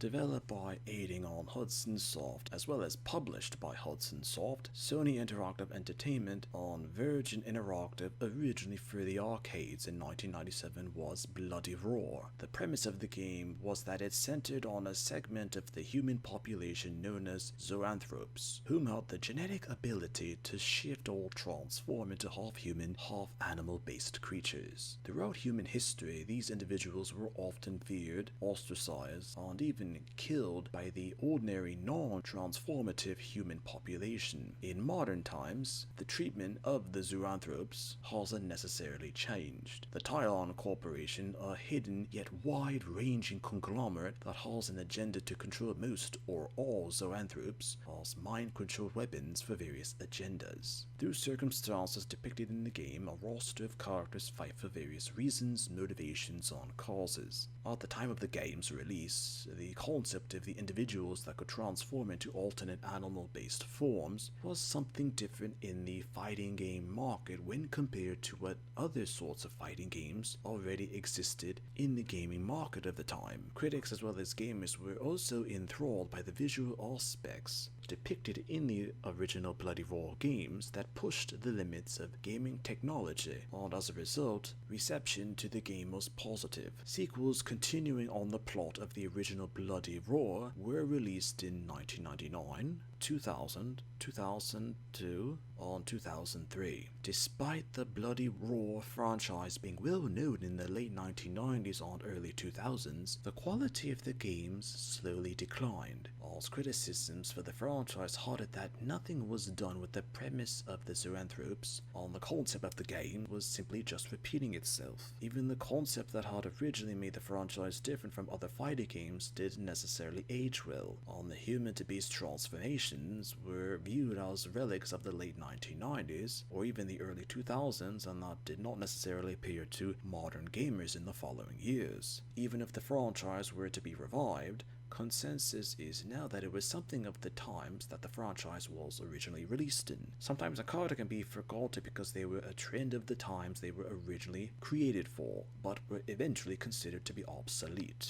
Developed by aiding on Hudson Soft as well as published by Hudson Soft, Sony Interactive Entertainment on Virgin Interactive originally for the arcades in 1997 was Bloody Roar. The premise of the game was that it centered on a segment of the human population known as zoanthropes, whom had the genetic ability to shift or transform into half-human, half-animal-based creatures. Throughout human history, these individuals were often feared, ostracized, and even killed by the ordinary non-transformative human population. In modern times, the treatment of the zoanthropes has unnecessarily changed. The Tylon Corporation, a hidden yet wide-ranging conglomerate that has an agenda to control most or all zoanthropes, has mind-controlled weapons for various agendas. Through circumstances depicted in the game, a roster of characters fight for various reasons, motivations, and causes. At the time of the game's release, the concept of the individuals that could transform into alternate animal-based forms was something different in the fighting game market when compared to what other sorts of fighting games already existed in the gaming market of the time. Critics as well as gamers were also enthralled by the visual aspects depicted in the original Bloody Roar games that pushed the limits of gaming technology, and as a result, reception to the game was positive. Sequels continuing on the plot of the original Bloody Roar were released in 1999, 2000, 2002, and 2003. Despite the Bloody Roar franchise being well known in the late 1990s and early 2000s, the quality of the games slowly declined, as criticisms for the franchise hardened that nothing was done with the premise of the zoanthropes, and the concept of the game was simply just repeating itself. Even the concept that had originally made the franchise different from other fighting games didn't necessarily age well, and the human-to-beast transformations were viewed as relics of the late 1990s or even the early 2000s, and that did not necessarily appeal to modern gamers in the following years. Even if the franchise were to be revived, consensus is now that it was something of the times that the franchise was originally released in. Sometimes a character can be forgotten because they were a trend of the times they were originally created for, but were eventually considered to be obsolete.